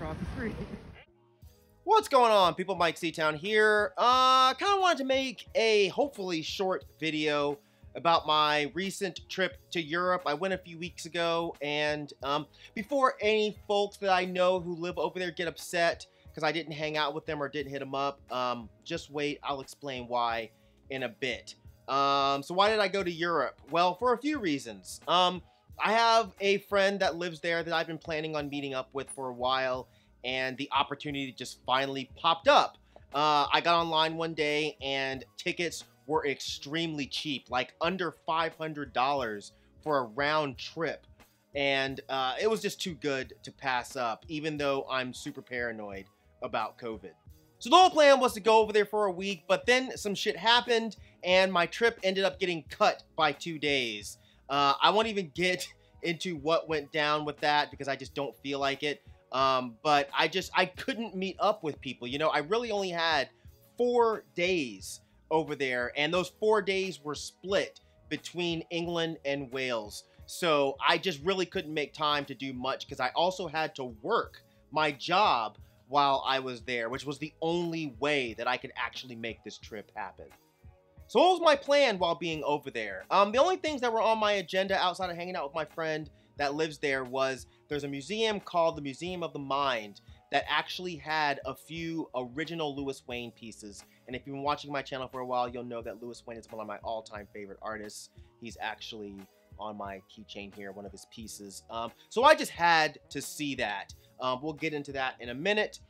across the street. What's going on, people? Myke C-Town here. Kind of wanted to make a hopefully short video about my recent trip to Europe. I went a few weeks ago, and before any folks that I know who live over there get upset because I didn't hang out with them or didn't hit them up, just wait, I'll explain why in a bit. So why did I go to Europe? Well, for a few reasons. I have a friend that lives there that I've been planning on meeting up with for a while, and the opportunity just finally popped up. I got online one day and tickets were extremely cheap, like under $500 for a round trip. And it was just too good to pass up, even though I'm super paranoid about COVID. So the whole plan was to go over there for a week, but then some shit happened and my trip ended up getting cut by 2 days. I won't even get into what went down with that because I just don't feel like it. But I couldn't meet up with people. You know, I really only had 4 days over there, and those 4 days were split between England and Wales. So I just really couldn't make time to do much because I also had to work my job while I was there, which was the only way that I could actually make this trip happen. So what was my plan while being over there? The only things that were on my agenda outside of hanging out with my friend that lives there was there's a museum called the Museum of the Mind that actually had a few original Louis Wayne pieces. And if you've been watching my channel for a while, you'll know that Louis Wayne is one of my all-time favorite artists. He's actually on my keychain here, one of his pieces. So I just had to see that. We'll get into that in a minute.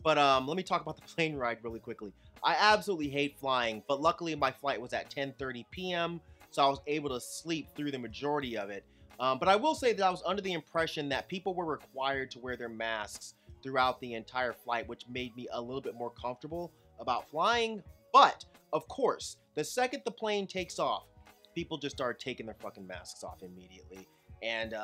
But let me talk about the plane ride really quickly. I absolutely hate flying, but luckily my flight was at 10:30 p.m., so I was able to sleep through the majority of it. But I will say that I was under the impression that people were required to wear their masks throughout the entire flight, which made me a little bit more comfortable about flying. But, of course, the second the plane takes off, people just started taking their fucking masks off immediately. And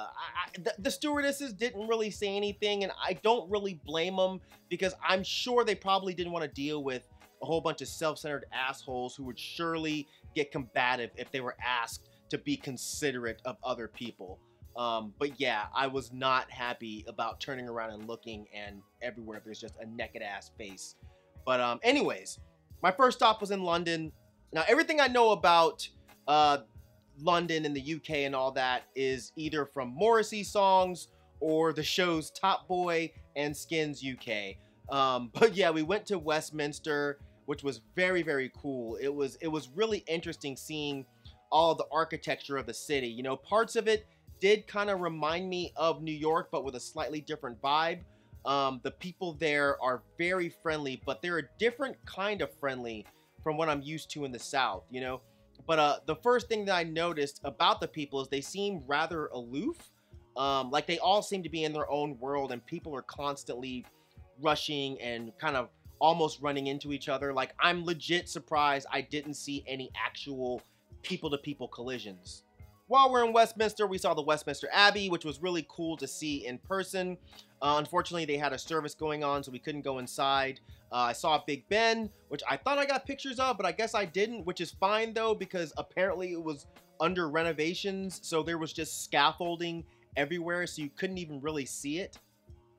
the stewardesses didn't really say anything, and I don't really blame them because I'm sure they probably didn't want to deal with a whole bunch of self-centered assholes who would surely get combative if they were asked to be considerate of other people. But yeah, I was not happy about turning around and looking, and everywhere there's just a naked ass face. But anyways, my first stop was in London. Now everything I know about London and the UK and all that is either from Morrissey songs or the shows Top Boy and Skins UK. But yeah, we went to Westminster, which was very, very cool. It was really interesting seeing all the architecture of the city. You know, parts of it did kind of remind me of New York, but with a slightly different vibe. The people there are very friendly, but they're a different kind of friendly from what I'm used to in the South, you know? But the first thing that I noticed about the people is they seem rather aloof. Like they all seem to be in their own world, and people are constantly rushing and kind of almost running into each other. Like, I'm legit surprised I didn't see any actual people-to-people collisions. While we're in Westminster, we saw the Westminster Abbey, which was really cool to see in person. Unfortunately, they had a service going on, so we couldn't go inside. I saw Big Ben, which I thought I got pictures of, but I guess I didn't, which is fine, though, because apparently it was under renovations, so there was just scaffolding everywhere, so you couldn't even really see it.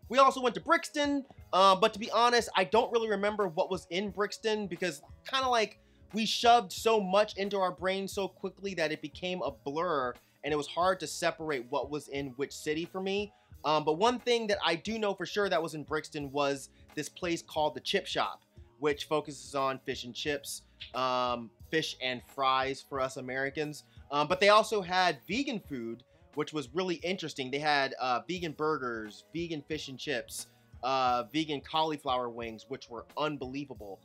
We also went to Brixton, but to be honest, I don't really remember what was in Brixton because kind of like we shoved so much into our brain so quickly that it became a blur and it was hard to separate what was in which city for me. But one thing that I do know for sure that was in Brixton was this place called the Chip Shop, which focuses on fish and chips, fish and fries for us Americans. But they also had vegan food, which was really interesting. They had vegan burgers, vegan fish and chips, vegan cauliflower wings, which were unbelievable.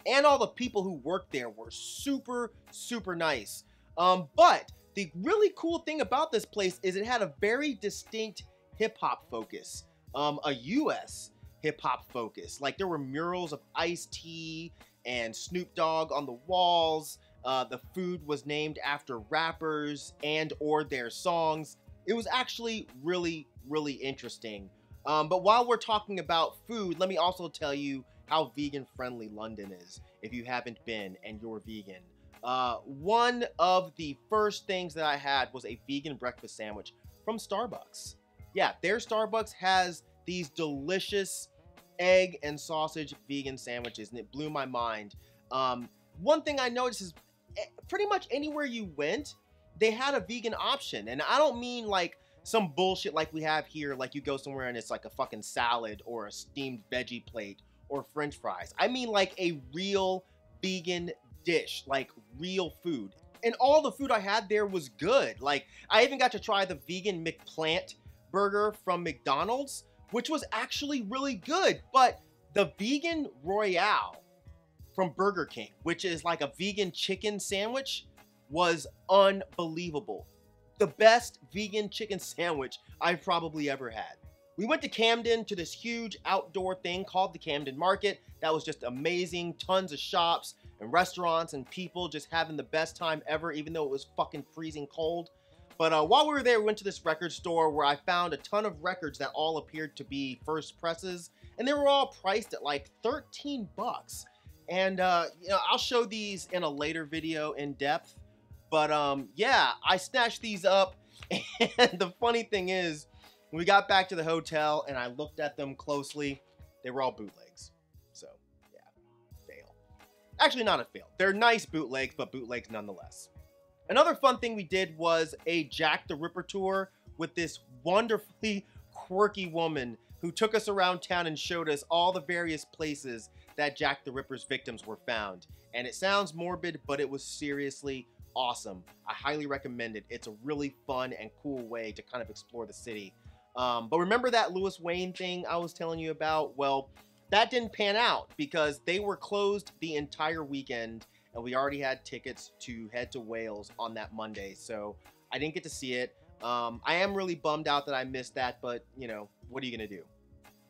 And all the people who worked there were super, super nice. But the really cool thing about this place is it had a very distinct hip-hop focus, a US hip-hop focus. Like, there were murals of Ice-T and Snoop Dogg on the walls. The food was named after rappers and or their songs. It was actually really, really interesting. But while we're talking about food, let me also tell you how vegan-friendly London is, if you haven't been and you're vegan. One of the first things that I had was a vegan breakfast sandwich from Starbucks. Yeah, their Starbucks has these delicious egg and sausage vegan sandwiches, and it blew my mind. One thing I noticed is pretty much anywhere you went, they had a vegan option. And I don't mean like some bullshit like we have here, like you go somewhere and it's like a fucking salad or a steamed veggie plate or french fries. I mean like a real vegan dish, like real food. And all the food I had there was good. Like, I even got to try the vegan McPlant burger from McDonald's, which was actually really good. But the vegan Royale from Burger King, which is like a vegan chicken sandwich, was unbelievable. The best vegan chicken sandwich I've probably ever had. We went to Camden to this huge outdoor thing called the Camden Market. That was just amazing. Tons of shops and restaurants and people just having the best time ever, even though it was fucking freezing cold. But while we were there, we went to this record store where I found a ton of records that all appeared to be first presses, and they were all priced at like 13 bucks. And you know, I'll show these in a later video in depth. But yeah, I snatched these up, and the funny thing is, when we got back to the hotel and I looked at them closely, they were all bootlegs. So, yeah, fail. Actually, not a fail. They're nice bootlegs, but bootlegs nonetheless. Another fun thing we did was a Jack the Ripper tour with this wonderfully quirky woman who took us around town and showed us all the various places that Jack the Ripper's victims were found. And it sounds morbid, but it was seriously awesome. I highly recommend it. It's a really fun and cool way to kind of explore the city. But remember that Lewis Wayne thing I was telling you about? Well, that didn't pan out because they were closed the entire weekend, and we already had tickets to head to Wales on that Monday, so I didn't get to see it. I am really bummed out that I missed that, but, you know, what are you gonna do?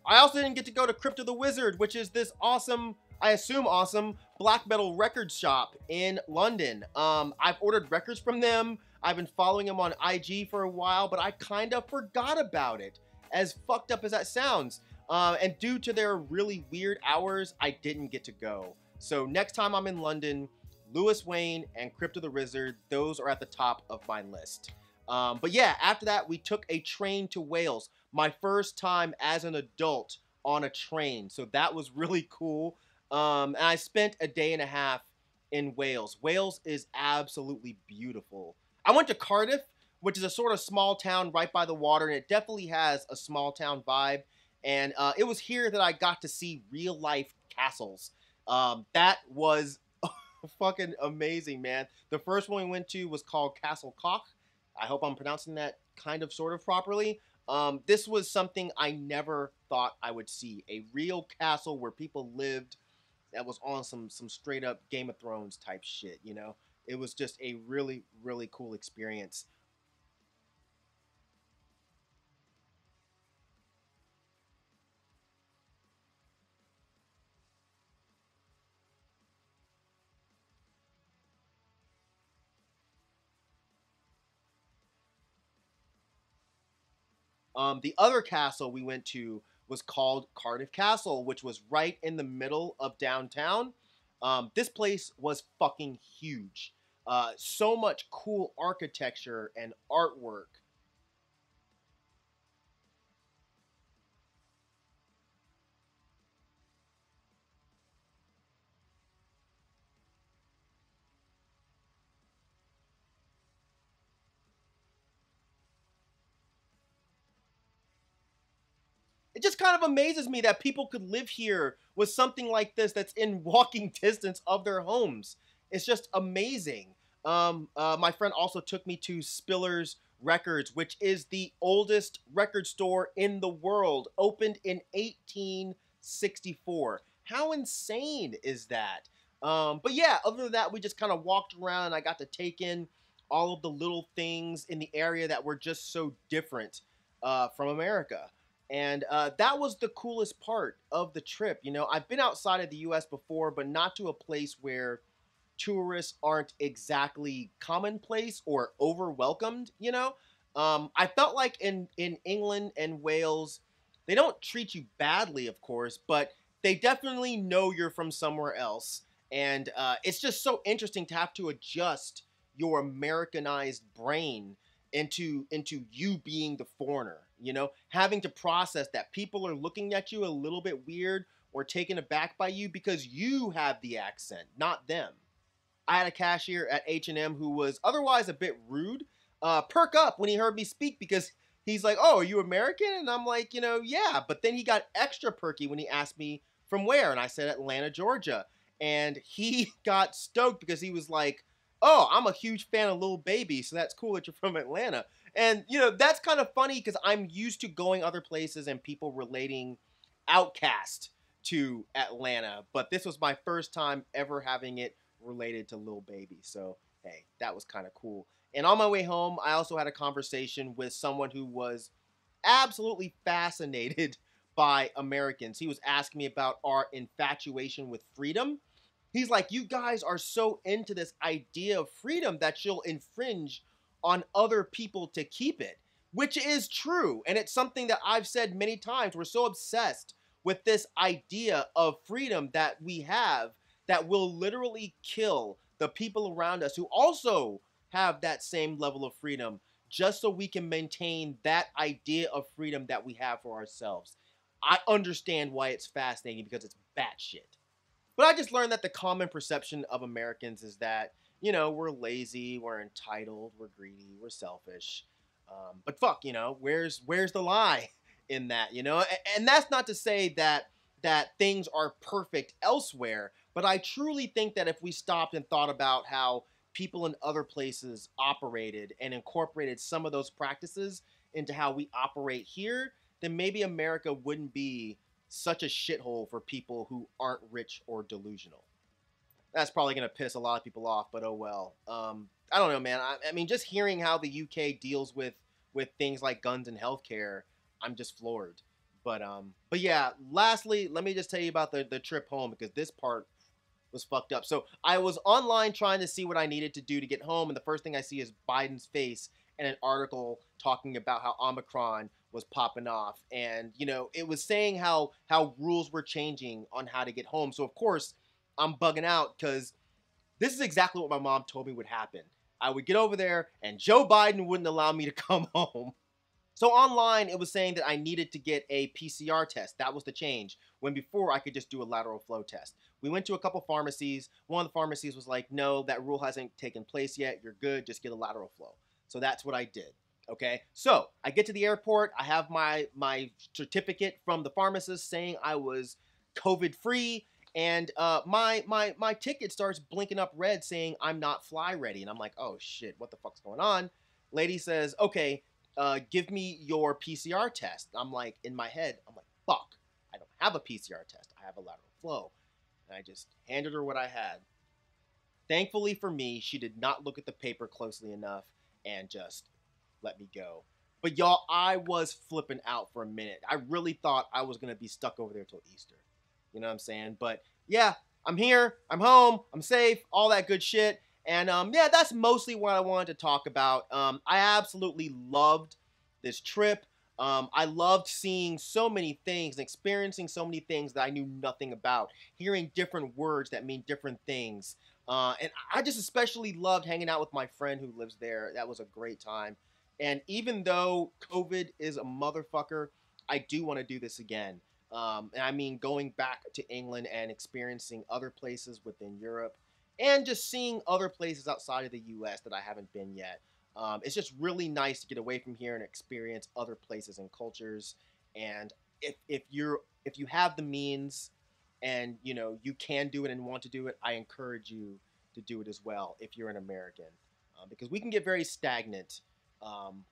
I also didn't get to go to Crypt of the Wizard, which is this awesome, I assume awesome, black metal record shop in London. I've ordered records from them. I've been following them on IG for a while, but I kind of forgot about it, as fucked up as that sounds. And due to their really weird hours, I didn't get to go. So next time I'm in London, Lewis Wayne and Crypt of the Wizard, those are at the top of my list. But yeah, after that, we took a train to Wales. My first time as an adult on a train. So that was really cool. And I spent a day and a half in Wales. Wales is absolutely beautiful. I went to Cardiff, which is a sort of small town right by the water, and it definitely has a small town vibe. And it was here that I got to see real life castles. That was fucking amazing, man. The first one we went to was called Castle Cock. I hope I'm pronouncing that kind of sort of properly. This was something I never thought I would see. A real castle where people lived that was on some straight up Game of Thrones type shit, you know? It was just a really, really cool experience. The other castle we went to was called Cardiff Castle, which was right in the middle of downtown. This place was fucking huge. So much cool architecture and artwork. It just kind of amazes me that people could live here with something like this that's in walking distance of their homes. It's just amazing. My friend also took me to Spiller's Records, which is the oldest record store in the world, opened in 1864. How insane is that? But yeah, other than that, we just kind of walked around and I got to take in all of the little things in the area that were just so different from America. And that was the coolest part of the trip. You know, I've been outside of the US before, but not to a place where tourists aren't exactly commonplace or over welcomed, you know? I felt like in England and Wales, they don't treat you badly, of course, but they definitely know you're from somewhere else. And it's just so interesting to have to adjust your Americanized brain into you being the foreigner, you know, having to process that people are looking at you a little bit weird or taken aback by you because you have the accent, not them. I had a cashier at H&M who was otherwise a bit rude, perk up when he heard me speak because he's like, "Oh, are you American?" And I'm like, you know, yeah. But then he got extra perky when he asked me from where, and I said Atlanta, Georgia, and he got stoked because he was like, "Oh, I'm a huge fan of Lil Baby, so that's cool that you're from Atlanta." And you know, that's kind of funny because I'm used to going other places and people relating Outcast to Atlanta, but this was my first time ever having it related to Lil Baby. So, hey, that was kind of cool. And on my way home, I also had a conversation with someone who was absolutely fascinated by Americans. He was asking me about our infatuation with freedom. He's like, "You guys are so into this idea of freedom that you'll infringe on other people to keep it," which is true. And it's something that I've said many times. We're so obsessed with this idea of freedom that we have that will literally kill the people around us who also have that same level of freedom just so we can maintain that idea of freedom that we have for ourselves. I understand why it's fascinating because it's batshit. But I just learned that the common perception of Americans is that, you know, we're lazy, we're entitled, we're greedy, we're selfish. But fuck, you know, where's the lie in that, you know? And that's not to say that things are perfect elsewhere, but I truly think that if we stopped and thought about how people in other places operated and incorporated some of those practices into how we operate here, then maybe America wouldn't be such a shithole for people who aren't rich or delusional. That's probably going to piss a lot of people off, but oh well. I don't know, man. I mean, just hearing how the UK deals with things like guns and healthcare, I'm just floored. But yeah. Lastly, let me just tell you about the trip home because this part was fucked up. So I was online trying to see what I needed to do to get home, and the first thing I see is Biden's face and an article talking about how Omicron was popping off, and you know, it was saying how rules were changing on how to get home. So of course I'm bugging out because this is exactly what my mom told me would happen. I would get over there and Joe Biden wouldn't allow me to come home. So online, it was saying that I needed to get a PCR test. That was the change. When before, I could just do a lateral flow test. We went to a couple pharmacies. One of the pharmacies was like, "No, that rule hasn't taken place yet. You're good. Just get a lateral flow." So that's what I did. Okay. So I get to the airport. I have my certificate from the pharmacist saying I was COVID free. And my ticket starts blinking up red saying I'm not fly ready. And I'm like, "Oh shit, what the fuck's going on?" Lady says, "Okay, give me your PCR test." I'm like, in my head, I'm like, fuck, I don't have a PCR test. I have a lateral flow. And I just handed her what I had. Thankfully for me, she did not look at the paper closely enough and just let me go. But y'all, I was flipping out for a minute. I really thought I was going to be stuck over there till Easter. You know what I'm saying? But yeah, I'm here. I'm home. I'm safe. All that good shit. And yeah, that's mostly what I wanted to talk about. I absolutely loved this trip. I loved seeing so many things and experiencing so many things that I knew nothing about, hearing different words that mean different things. And I just especially loved hanging out with my friend who lives there. That was a great time. And even though COVID is a motherfucker, I do want to do this again. And I mean, going back to England and experiencing other places within Europe and just seeing other places outside of the US that I haven't been yet. It's just really nice to get away from here and experience other places and cultures. And if you have the means and you know you can do it and want to do it, I encourage you to do it as well if you're an American, because we can get very stagnant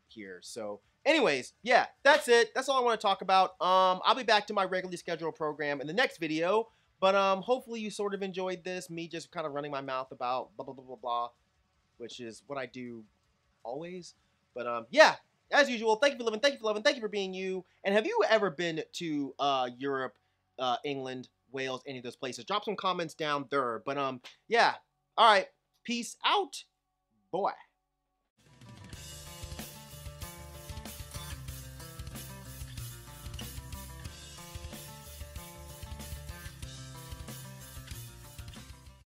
here. So anyways, yeah, that's it. That's all I want to talk about. I'll be back to my regularly scheduled program in the next video. But hopefully you sort of enjoyed this, me just kind of running my mouth about blah, blah, blah, blah, blah, which is what I do always. But yeah, as usual, thank you for living, thank you for loving, thank you for being you. And have you ever been to Europe, England, Wales, any of those places? Drop some comments down there. But yeah, all right, peace out, boy.